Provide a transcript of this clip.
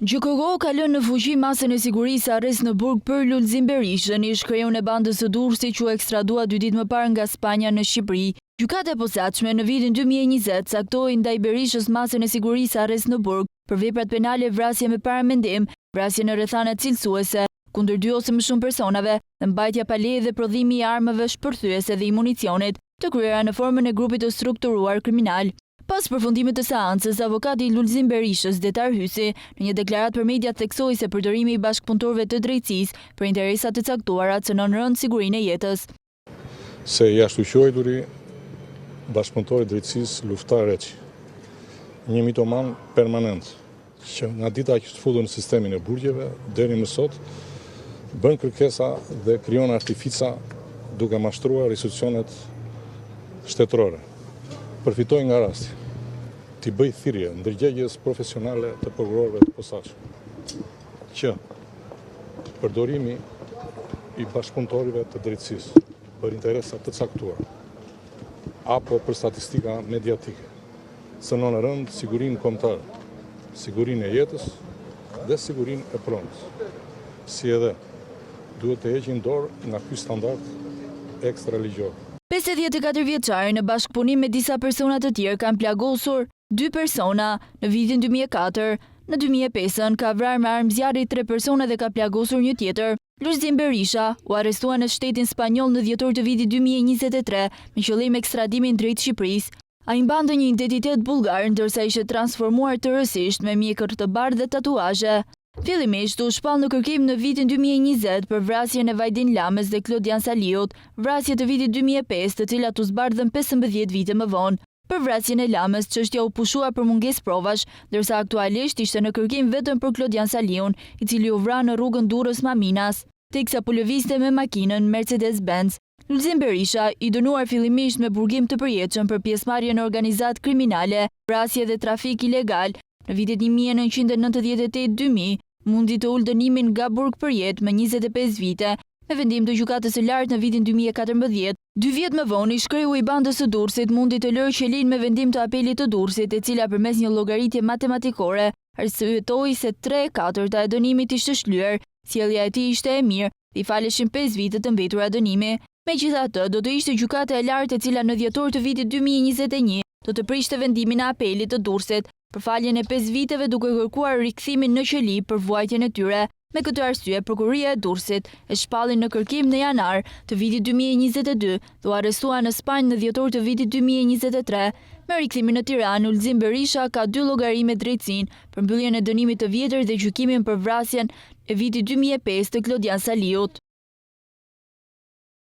Gjykoko ka lënë në fuqi masën e sigurisë arrest në burg për Lulzim Berishën, ish kreun e bandës së Durrësit që u ekstradua 2 ditë më parë nga Spanja në Shqipëri. Gjykata e posaçme në vitin 2020 caktoi ndaj Berishës masën e sigurisë arrest në burg për veprat penale vrasje me paramendim, vrasje në rrethana cilësuese kundër 2 ose më shumë personave, dhe mbajtja pa leje dhe prodhimi i armëve shpërthyese dhe i municionit, të kryera në formën e grupit të strukturuar kriminal. Pas përfundimit të seancës, avokati i Lulzim Berishës, Detar Hysi, në një deklaratë për media theksoi se përdorimi i bashkëpunëtorëve të drejtësisë për interesat të caktuara cënon rënd sigurinë e jetës. Se jashtë quajturi bashkëpunëtori i drejtësisë Luftar Reçi, një mitoman permanent, që nga dita që futur në sistemin e burgjeve deri më sot, bën kërkesa dhe krijon artifica duke mashtruar institucionet shtetërore. Përfitoj nga rasti, t'i bëj thirrje ndërgjegjes profesionale të prokurorëve të posaçëm, që përdorimi i bashkëpunëtorëve të drejtësisë për interesa të caktuara apo për statistika mediatike cënon rënd sigurinë kombëtare, sigurinë e jetës dhe sigurinë e pronës, si edhe duhet të heqin dorë nga ky standard ekstraligjor. 54 vjeçari në bashkëpunim me disa persona të tjerë kanë plagosur 2 persona në vitin 2004, në 2005 ka vrarë me armë zjarri 3 persona dhe ka plagosur një tjetër. Lulzim Berisha u arrestua në shtetin spanjoll në dhjetor të vitit 2023 me qëllim ekstradimin drejt Shqipërisë. Ai mbante një identitet bullgar ndërsa ishte transformuar tërësisht me mjekër të bardhë dhe tatuazhe. Fillimisht u shpall në kërkim në vitin 2020 për vrasjen e Vajdin Lamës dhe Klodian Saliut, vrasje të vitit 2005 të cilat u zbardhën 15 vite më vonë. Për vrasjen e Lamës, çështja u pushua për mungesë provash, ndërsa aktualisht ishte në kërkim vetëm për Klodian Saliun, i cili u vra në rrugën Durrës-Maminas, teksa po lëvizte me makinën Mercedes-Benz. Lulzim Berisha, i dënuar fillimisht me burgim të përjetshëm për pjesëmarrje në organizatë kriminale, vrasje dhe trafik ilegal, në vitet 1998-2000, mundi të ulë dënimin nga burg për jetë me 25 vite, me vendim të gjykatës së lartë në vitin 2014. 2 vjet më vonë, ish-kreu i bandës së Durrësit mundi të lërë qelin me vendim të apelit të Durrësit, e cila përmes një llogaritje matematikore arsyetoi se 3/4 e dënimit ishte shlyer, sjellja e tij ishte e mirë, i faleshin 5 vite të mbetura dënimi. Megjithatë, do të ishte gjykata e lartë e cila në dhjetor të vitit 2021 do të prishte vendimin e apelit të Durrësit për faljen e 5 viteve duke kërkuar rikthimin në qeli për vuajtjen e tyre. Me këtë arsye, prokuria e Durrësit e shpalli në kërkim në janar të vitit 2022 dhe u arrestua në Spanjë në dhjetor të vitit 2023. Me rikthimin në Tiranë, Lulzim Berisha ka 2 llogari me drejtësinë për mbylljen e dënimit të vjetër dhe gjykimin për vrasjen e vitit 2005 të Klodian Saliut.